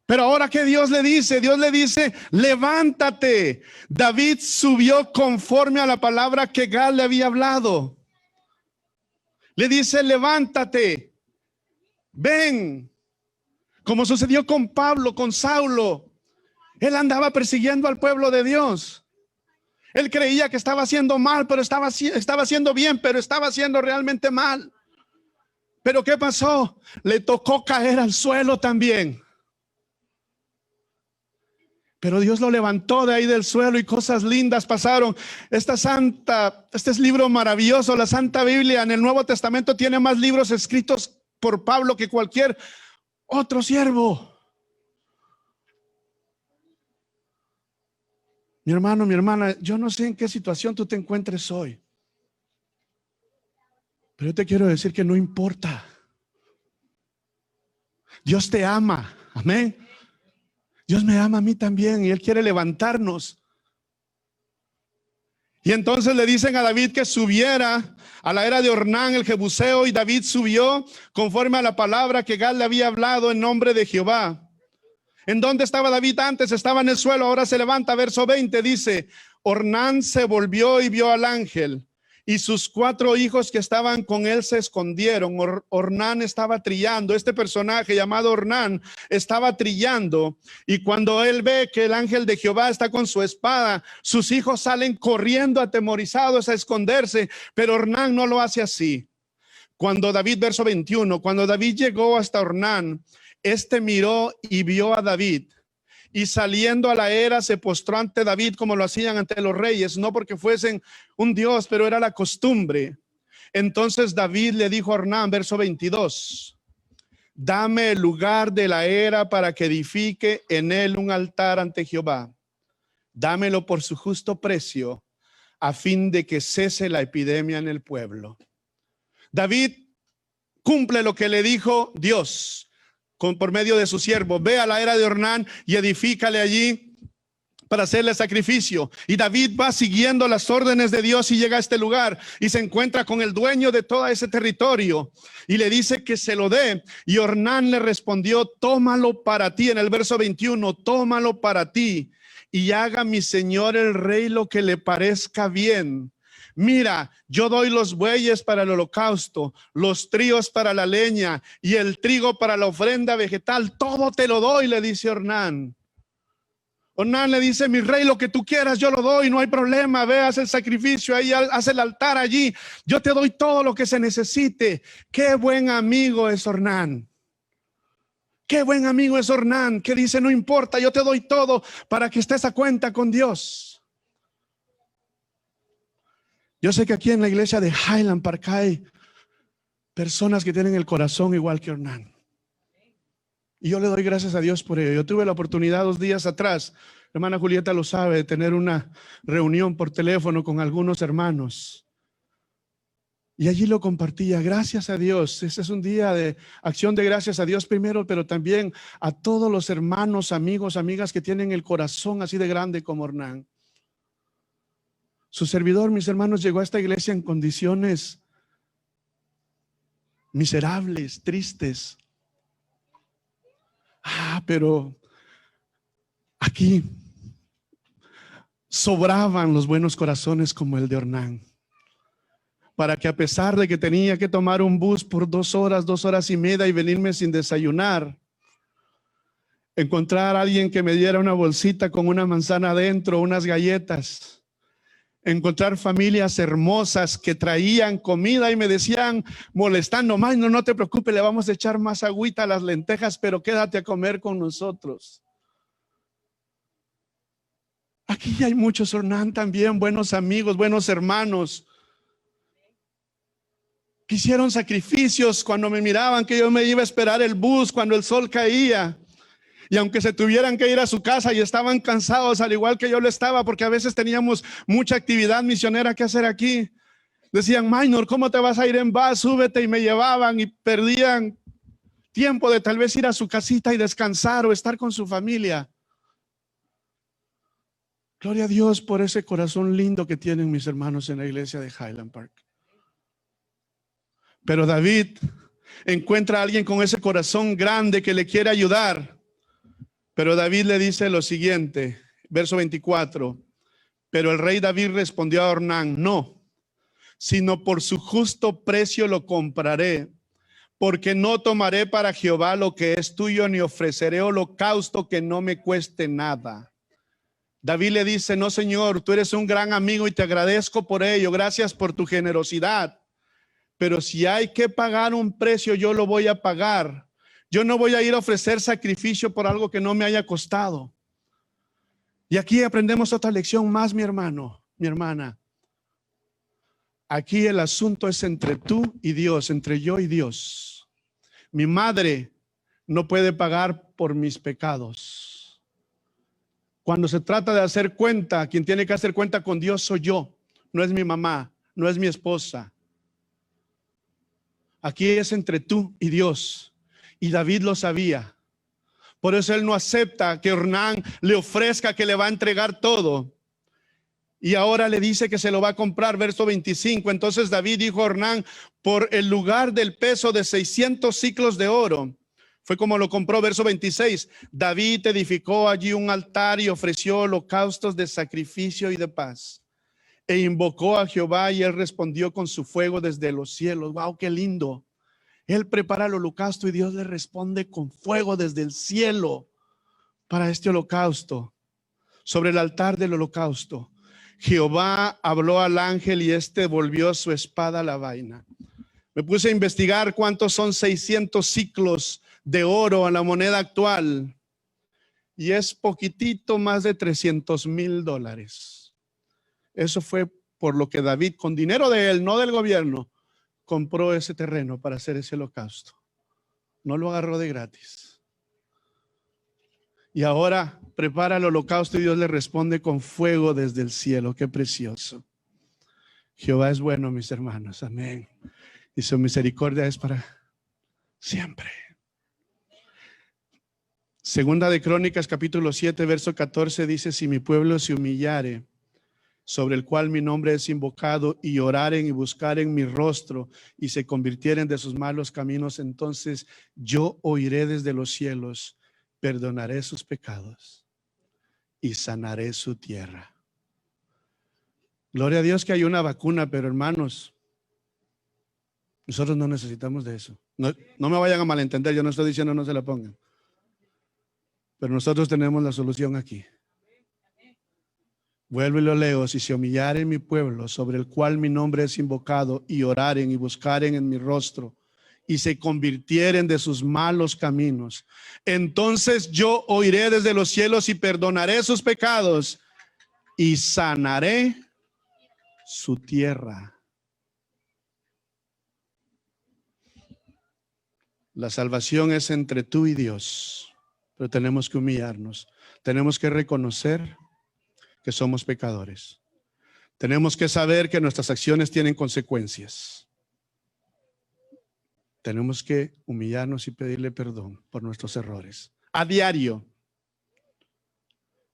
Pero ahora que Dios le dice, levántate. David subió conforme a la palabra que Gad le había hablado. Le dice, levántate, ven. Como sucedió con Pablo, con Saulo. Él andaba persiguiendo al pueblo de Dios. Él creía que estaba haciendo mal, pero estaba haciendo bien, pero estaba haciendo realmente mal. Pero ¿qué pasó? Le tocó caer al suelo también. Pero Dios lo levantó de ahí del suelo y cosas lindas pasaron. Este es libro maravilloso, la Santa Biblia en el Nuevo Testamento tiene más libros escritos por Pablo que cualquier otro siervo. Mi hermano, mi hermana, yo no sé en qué situación tú te encuentres hoy, pero yo te quiero decir que no importa. Dios te ama, amén. Dios me ama a mí también y Él quiere levantarnos. Y entonces le dicen a David que subiera a la era de Ornán el Jebuseo, y David subió conforme a la palabra que Gad le había hablado en nombre de Jehová. ¿En dónde estaba David antes? Estaba en el suelo, ahora se levanta. Verso 20 dice, Ornán se volvió y vio al ángel, y sus 4 hijos que estaban con él se escondieron. Ornán estaba trillando. Este personaje llamado Ornán estaba trillando. Y cuando él ve que el ángel de Jehová está con su espada, sus hijos salen corriendo atemorizados a esconderse. Pero Ornán no lo hace así. Cuando David, verso 21, cuando David llegó hasta Ornán, este miró y vio a David. Y saliendo a la era se postró ante David como lo hacían ante los reyes, no porque fuesen un dios, pero era la costumbre. Entonces David le dijo a Ornán, verso 22, dame el lugar de la era para que edifique en él un altar ante Jehová. Dámelo por su justo precio, a fin de que cese la epidemia en el pueblo. David cumple lo que le dijo Dios por medio de su siervo. Ve a la era de Ornán y edifícale allí para hacerle sacrificio. Y David va siguiendo las órdenes de Dios y llega a este lugar y se encuentra con el dueño de todo ese territorio y le dice que se lo dé. Y Ornán le respondió, tómalo para ti. En el verso 21, tómalo para ti y haga mi señor el rey lo que le parezca bien. Mira, yo doy los bueyes para el holocausto, los tríos para la leña y el trigo para la ofrenda vegetal. Todo te lo doy, le dice Ornán. Ornán le dice, mi rey, lo que tú quieras yo lo doy, no hay problema. Ve, haz el sacrificio ahí, haz el altar allí. Yo te doy todo lo que se necesite. Qué buen amigo es Ornán. Qué buen amigo es Ornán, que dice, no importa, yo te doy todo para que estés a cuenta con Dios. Yo sé que aquí en la iglesia de Highland Park hay personas que tienen el corazón igual que Ornán. Y yo le doy gracias a Dios por ello. Yo tuve la oportunidad 2 días atrás, hermana Julieta lo sabe, de tener una reunión por teléfono con algunos hermanos. Y allí lo compartía, gracias a Dios. Ese es un día de acción de gracias a Dios primero, pero también a todos los hermanos, amigos, amigas que tienen el corazón así de grande como Ornán. Su servidor, mis hermanos, llegó a esta iglesia en condiciones miserables, tristes. Pero aquí sobraban los buenos corazones como el de Ornán, para que a pesar de que tenía que tomar un bus por 2 horas, 2 horas y media y venirme sin desayunar, encontrar a alguien que me diera una bolsita con una manzana adentro, unas galletas, encontrar familias hermosas que traían comida y me decían molestando, no te preocupes, le vamos a echar más agüita a las lentejas, pero quédate a comer con nosotros. Aquí hay muchos Ornán también, buenos amigos, buenos hermanos, que hicieron sacrificios cuando me miraban que yo me iba a esperar el bus cuando el sol caía. Y aunque se tuvieran que ir a su casa y estaban cansados, al igual que yo lo estaba, porque a veces teníamos mucha actividad misionera que hacer aquí, decían, Minor, ¿cómo te vas a ir en bus? Súbete, y me llevaban y perdían tiempo de tal vez ir a su casita y descansar o estar con su familia. Gloria a Dios por ese corazón lindo que tienen mis hermanos en la iglesia de Highland Park. Pero David encuentra a alguien con ese corazón grande que le quiere ayudar. Pero David le dice lo siguiente, verso 24, pero el rey David respondió a Ornán, no, sino por su justo precio lo compraré, porque no tomaré para Jehová lo que es tuyo, ni ofreceré holocausto que no me cueste nada. David le dice, no señor, tú eres un gran amigo y te agradezco por ello, gracias por tu generosidad, pero si hay que pagar un precio, yo lo voy a pagar. Yo no voy a ir a ofrecer sacrificio por algo que no me haya costado. Y aquí aprendemos otra lección más, mi hermano, mi hermana. Aquí el asunto es entre tú y Dios, entre yo y Dios. Mi madre no puede pagar por mis pecados. Cuando se trata de hacer cuenta, quien tiene que hacer cuenta con Dios soy yo, no es mi mamá, no es mi esposa. Aquí es entre tú y Dios. Y David lo sabía. Por eso él no acepta que Ornán le ofrezca que le va a entregar todo. Y ahora le dice que se lo va a comprar, verso 25. Entonces David dijo a Ornán, por el lugar del peso de 600 siclos de oro, Fue como lo compró, verso 26. David edificó allí un altar y ofreció holocaustos de sacrificio y de paz. E invocó a Jehová y él respondió con su fuego desde los cielos. ¡Wow, qué lindo! Él prepara el holocausto y Dios le responde con fuego desde el cielo para este holocausto. Sobre el altar del holocausto, Jehová habló al ángel y éste volvió su espada a la vaina. Me puse a investigar cuántos son 600 ciclos de oro a la moneda actual y es poquitito más de $300,000. Eso fue por lo que David, con dinero de él, no del gobierno, compró ese terreno para hacer ese holocausto. No lo agarró de gratis. Y ahora prepara el holocausto y Dios le responde con fuego desde el cielo. Qué precioso. Jehová es bueno, mis hermanos. Amén. Y su misericordia es para siempre. Segunda de Crónicas, capítulo 7, verso 14 dice: si mi pueblo se humillare, sobre el cual mi nombre es invocado, y oraren y buscaren mi rostro, y se convirtieren de sus malos caminos, entonces yo oiré desde los cielos, perdonaré sus pecados y sanaré su tierra. Gloria a Dios que hay una vacuna, pero hermanos, nosotros no necesitamos de eso. No me vayan a malentender, yo no estoy diciendo no se la pongan. Pero nosotros tenemos la solución aquí. Vuelvo y lo leo: si se humillare mi pueblo, sobre el cual mi nombre es invocado, y oraren y buscaren en mi rostro, y se convirtieren de sus malos caminos, entonces yo oiré desde los cielos y perdonaré sus pecados y sanaré su tierra. La salvación es entre tú y Dios. Pero tenemos que humillarnos, tenemos que reconocer que somos pecadores, tenemos que saber que nuestras acciones tienen consecuencias, tenemos que humillarnos y pedirle perdón por nuestros errores a diario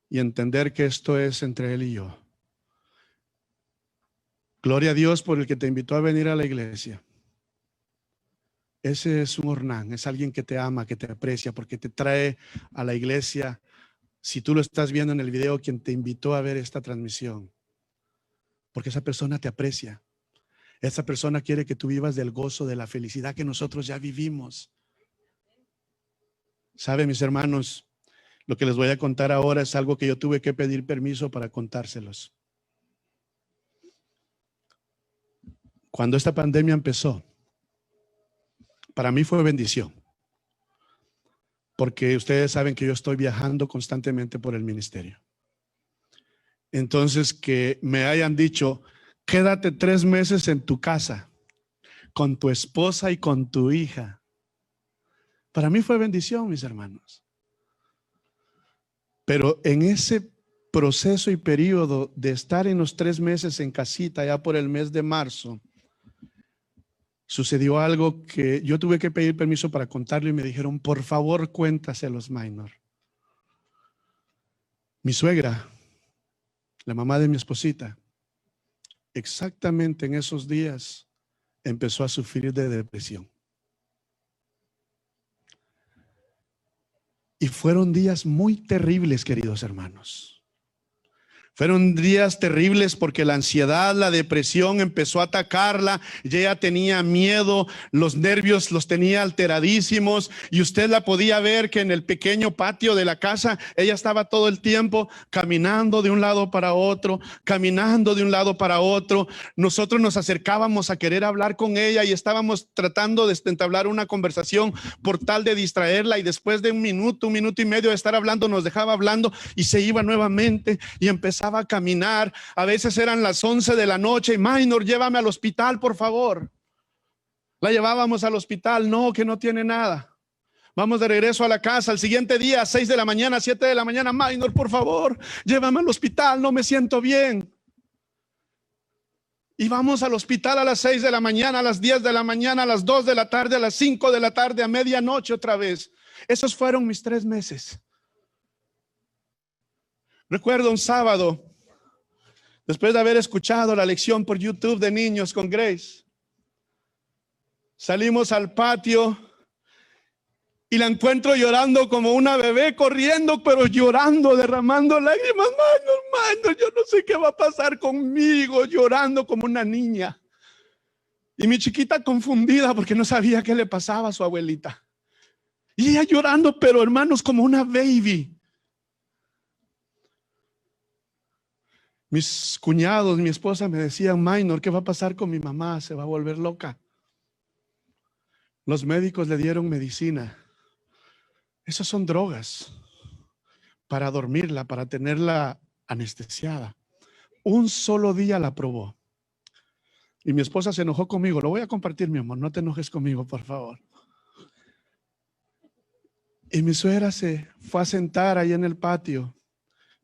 y entender que esto es entre Él y yo. Gloria a Dios por el que te invitó a venir a la iglesia. Ese es un Ornán, es alguien que te ama, que te aprecia, porque te trae a la iglesia. Si tú lo estás viendo en el video, quien te invitó a ver esta transmisión, porque esa persona te aprecia. Esa persona quiere que tú vivas del gozo, de la felicidad que nosotros ya vivimos. ¿Sabe, mis hermanos? Lo que les voy a contar ahora es algo que yo tuve que pedir permiso para contárselos. Cuando esta pandemia empezó, para mí fue bendición, porque ustedes saben que yo estoy viajando constantemente por el ministerio. Entonces, que me hayan dicho: quédate 3 meses en tu casa con tu esposa y con tu hija, para mí fue bendición, mis hermanos. Pero en ese proceso y periodo de estar en los 3 meses en casita, ya por el mes de marzo, sucedió algo que yo tuve que pedir permiso para contarlo y me dijeron: por favor, cuéntaselos, Minor. Mi suegra, la mamá de mi esposita, exactamente en esos días empezó a sufrir de depresión. Y fueron días muy terribles, queridos hermanos. Fueron días terribles porque la ansiedad, la depresión empezó a atacarla. Ella tenía miedo, los nervios los tenía alteradísimos, y usted la podía ver que en el pequeño patio de la casa ella estaba todo el tiempo caminando de un lado para otro, caminando de un lado para otro. Nosotros nos acercábamos a querer hablar con ella y estábamos tratando de entablar una conversación por tal de distraerla, y después de un minuto y medio de estar hablando, nos dejaba hablando y se iba nuevamente y empezaba a caminar. A veces eran las 11 de la noche y: Minor, llévame al hospital, por favor. La llevábamos al hospital: no, que no tiene nada. Vamos de regreso a la casa. Al siguiente día, a 6 de la mañana, 7 de la mañana: Minor, por favor, llévame al hospital, no me siento bien. Y vamos al hospital a las 6 de la mañana, a las 10 de la mañana, a las 2 de la tarde, a las 5 de la tarde, a medianoche otra vez. Esos fueron mis 3 meses. Recuerdo un sábado, después de haber escuchado la lección por YouTube de niños con Grace, salimos al patio Y la encuentro llorando como una bebé, corriendo, pero llorando, derramando lágrimas. Minor, yo no sé qué va a pasar conmigo, llorando como una niña. Y mi chiquita confundida porque no sabía qué le pasaba a su abuelita. Y ella llorando, pero hermanos, como una baby. Mis cuñados, mi esposa me decían, Minor, ¿qué va a pasar con mi mamá? Se va a volver loca. Los médicos le dieron medicina. Esas son drogas para dormirla, para tenerla anestesiada. Un solo día la probó. Y mi esposa se enojó conmigo. Lo voy a compartir, mi amor. No te enojes conmigo, por favor. Y mi suegra se fue a sentar ahí en el patio.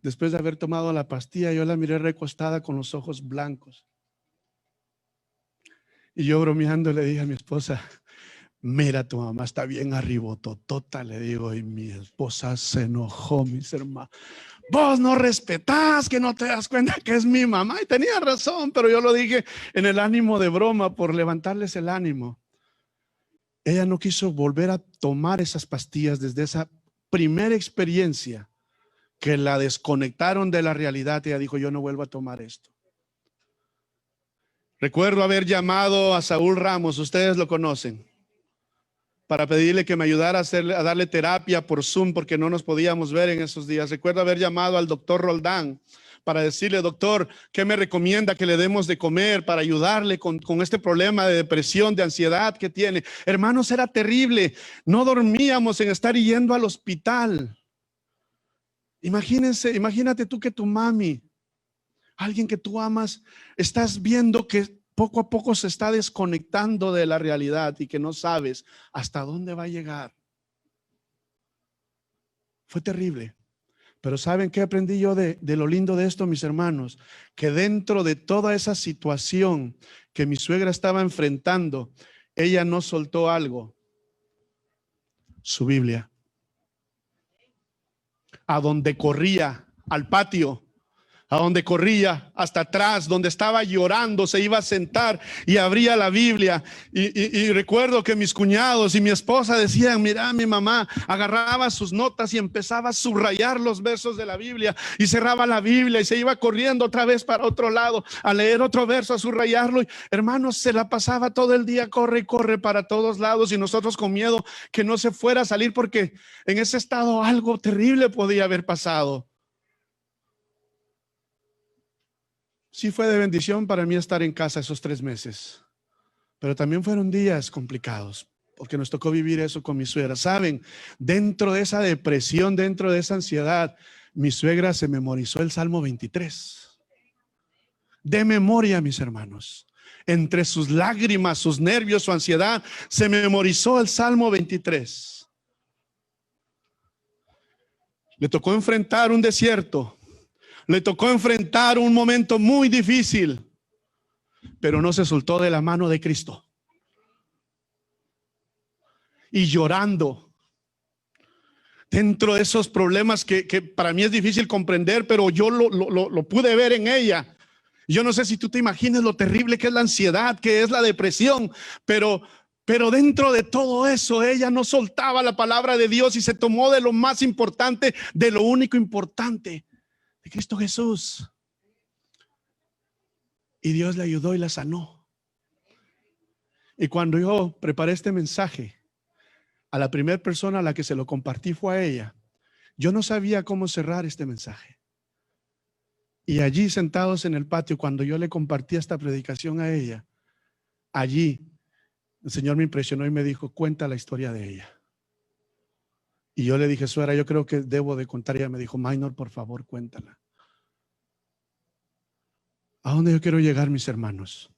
Después de haber tomado la pastilla, yo la miré recostada con los ojos blancos. Y yo bromeando le dije a mi esposa, mira, tu mamá está bien arribototota, le digo. Y mi esposa se enojó, mis hermanos. Vos no respetás, que no te das cuenta que es mi mamá. Y tenía razón, pero yo lo dije en el ánimo de broma, por levantarles el ánimo. Ella no quiso volver a tomar esas pastillas desde esa primera experiencia que la desconectaron de la realidad. Ella dijo, yo no vuelvo a tomar esto. Recuerdo haber llamado a Saúl Ramos, ustedes lo conocen, para pedirle que me ayudara a darle terapia por Zoom porque no nos podíamos ver en esos días. Recuerdo haber llamado al doctor Roldán para decirle, doctor, ¿qué me recomienda que le demos de comer para ayudarle con este problema de depresión, de ansiedad que tiene? Hermanos, era terrible. No dormíamos en estar yendo al hospital. Imagínate tú que tu mami, alguien que tú amas, estás viendo que poco a poco se está desconectando de la realidad y que no sabes hasta dónde va a llegar. Fue terrible. Pero ¿saben qué aprendí yo de lo lindo de esto, mis hermanos? Que dentro de toda esa situación que mi suegra estaba enfrentando, ella no soltó algo: su Biblia. A donde corría, al patio, a donde corría, hasta atrás, donde estaba llorando, se iba a sentar y abría la Biblia. Y recuerdo que mis cuñados y mi esposa decían, mira, mi mamá agarraba sus notas y empezaba a subrayar los versos de la Biblia y cerraba la Biblia y se iba corriendo otra vez para otro lado a leer otro verso, a subrayarlo. Y, hermanos, se la pasaba todo el día, corre y corre para todos lados, y nosotros con miedo que no se fuera a salir porque en ese estado algo terrible podía haber pasado. Sí fue de bendición para mí estar en casa esos 3 meses, pero también fueron días complicados porque nos tocó vivir eso con mi suegra. Saben, dentro de esa depresión, dentro de esa ansiedad, mi suegra se memorizó el Salmo 23 de memoria, mis hermanos. Entre sus lágrimas, sus nervios, su ansiedad, se memorizó el Salmo 23. Le tocó enfrentar un desierto. Le tocó enfrentar un momento muy difícil, pero no se soltó de la mano de Cristo. Y llorando dentro de esos problemas que para mí es difícil comprender, pero yo lo pude ver en ella. Yo no sé si tú te imaginas lo terrible que es la ansiedad, que es la depresión, pero dentro de todo eso ella no soltaba la palabra de Dios y se tomó de lo más importante, de lo único importante, de Cristo Jesús. Y Dios le ayudó y la sanó. Y cuando yo preparé este mensaje, a la primera persona a la que se lo compartí fue a ella. Yo no sabía cómo cerrar este mensaje. Y allí, sentados en el patio, cuando yo le compartí esta predicación a ella, allí el Señor me impresionó y me dijo, cuenta la historia de ella. Y yo le dije, suegra, yo creo que debo de contar. Ella me dijo, Minor, por favor, cuéntala. ¿A dónde yo quiero llegar, mis hermanos?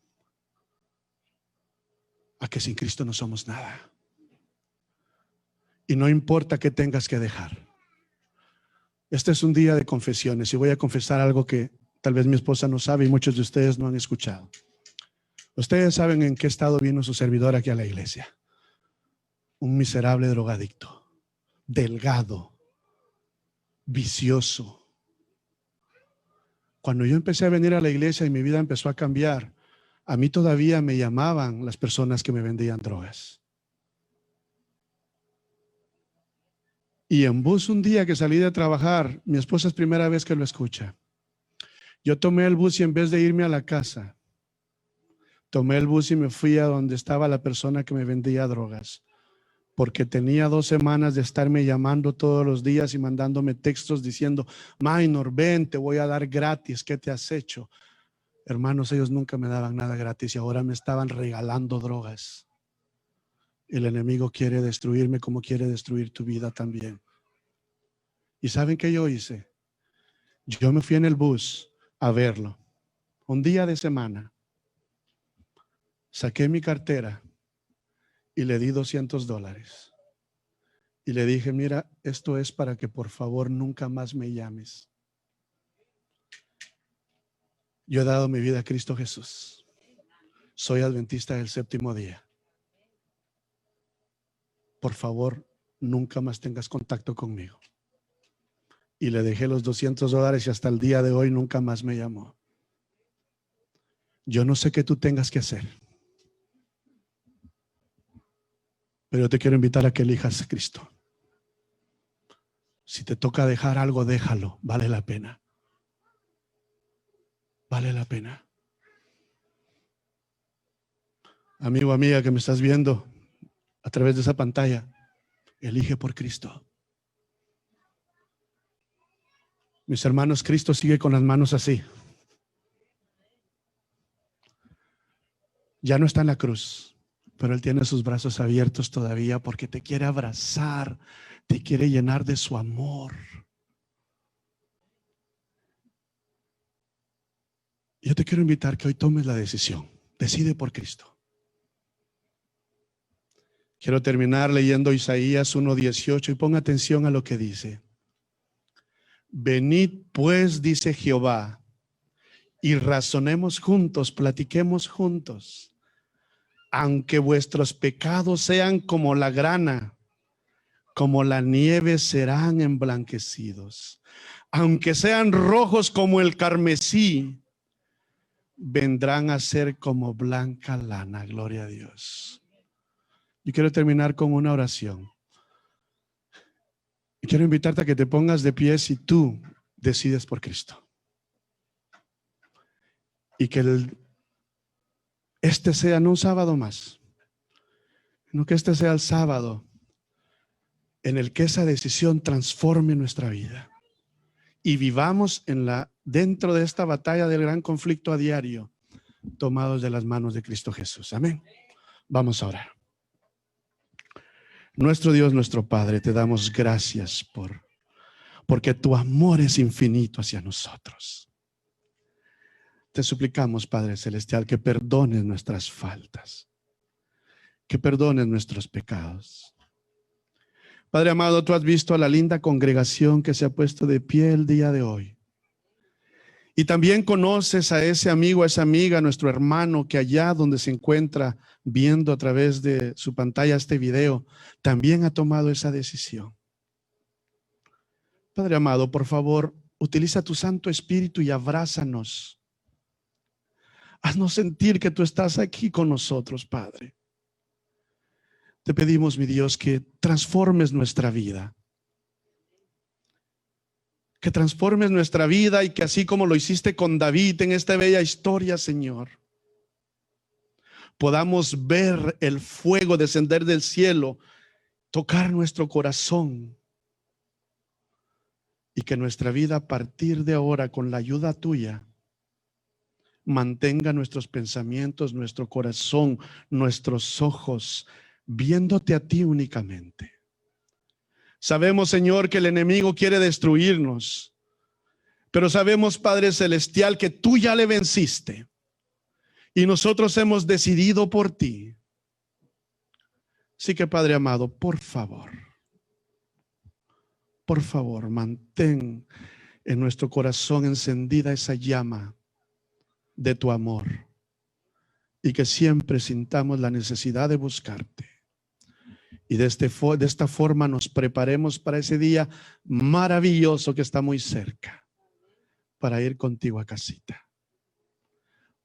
A que sin Cristo no somos nada. Y no importa qué tengas que dejar. Este es un día de confesiones y voy a confesar algo que tal vez mi esposa no sabe y muchos de ustedes no han escuchado. Ustedes saben en qué estado vino su servidor aquí a la iglesia. Un miserable drogadicto, delgado, vicioso. Cuando yo empecé a venir a la iglesia y mi vida empezó a cambiar, a mí todavía me llamaban las personas que me vendían drogas. Y en bus un día que salí de trabajar, mi esposa es primera vez que lo escucha. Yo tomé el bus y en vez de irme a la casa, tomé el bus y me fui a donde estaba la persona que me vendía drogas. Porque tenía 2 semanas de estarme llamando todos los días y mandándome textos diciendo: Minor, ven, te voy a dar gratis, ¿qué te has hecho? Hermanos, ellos nunca me daban nada gratis y ahora me estaban regalando drogas. El enemigo quiere destruirme como quiere destruir tu vida también. ¿Y saben qué yo hice? Yo me fui en el bus a verlo. Un día de semana. Saqué mi cartera y le di $200. Y le dije: mira, esto es para que por favor nunca más me llames. Yo he dado mi vida a Cristo Jesús. Soy adventista del 7º día. Por favor, nunca más tengas contacto conmigo. Y le dejé los $200 y hasta el día de hoy nunca más me llamó. Yo no sé qué tú tengas que hacer, pero yo te quiero invitar a que elijas a Cristo. Si te toca dejar algo, déjalo. Vale la pena. Vale la pena. Amigo, amiga que me estás viendo a través de esa pantalla, elige por Cristo. Mis hermanos, Cristo sigue con las manos así. Ya no está en la cruz, pero Él tiene sus brazos abiertos todavía porque te quiere abrazar, te quiere llenar de su amor. Yo te quiero invitar que hoy tomes la decisión. Decide por Cristo. Quiero terminar leyendo Isaías 1:18 y ponga atención a lo que dice. Venid pues, dice Jehová, y razonemos juntos, platiquemos juntos. Aunque vuestros pecados sean como la grana, como la nieve serán emblanquecidos. Aunque sean rojos como el carmesí, vendrán a ser como blanca lana. Gloria a Dios. Yo quiero terminar con una oración. Y quiero invitarte a que te pongas de pie si tú decides por Cristo. Y que este sea no un sábado más, sino que este sea el sábado en el que esa decisión transforme nuestra vida. Y vivamos dentro de esta batalla del gran conflicto a diario, tomados de las manos de Cristo Jesús. Amén. Vamos a orar. Nuestro Dios, nuestro Padre, te damos gracias porque tu amor es infinito hacia nosotros. Te suplicamos, Padre Celestial, que perdones nuestras faltas, que perdones nuestros pecados. Padre amado, tú has visto a la linda congregación que se ha puesto de pie el día de hoy. Y también conoces a ese amigo, a esa amiga, a nuestro hermano que allá donde se encuentra viendo a través de su pantalla este video, también ha tomado esa decisión. Padre amado, por favor, utiliza tu Santo Espíritu y abrázanos. Haznos sentir que tú estás aquí con nosotros, Padre. Te pedimos, mi Dios, que transformes nuestra vida. Que transformes nuestra vida y que así como lo hiciste con David en esta bella historia, Señor, podamos ver el fuego descender del cielo, tocar nuestro corazón y que nuestra vida a partir de ahora, con la ayuda tuya, mantenga nuestros pensamientos, nuestro corazón, nuestros ojos viéndote a ti únicamente. Sabemos, Señor, que el enemigo quiere destruirnos, pero sabemos, Padre Celestial, que tú ya le venciste y nosotros hemos decidido por ti. Así que, Padre amado, por favor, mantén en nuestro corazón encendida esa llama de tu amor y que siempre sintamos la necesidad de buscarte. Y de esta forma nos preparemos para ese día maravilloso que está muy cerca, para ir contigo a casita.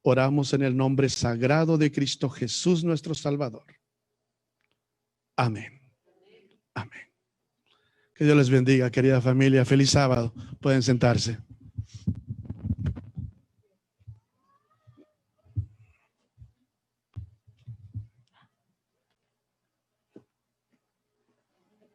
Oramos en el nombre sagrado de Cristo Jesús, nuestro Salvador. Amén. Amén. Que Dios les bendiga, querida familia. Feliz sábado. Pueden sentarse.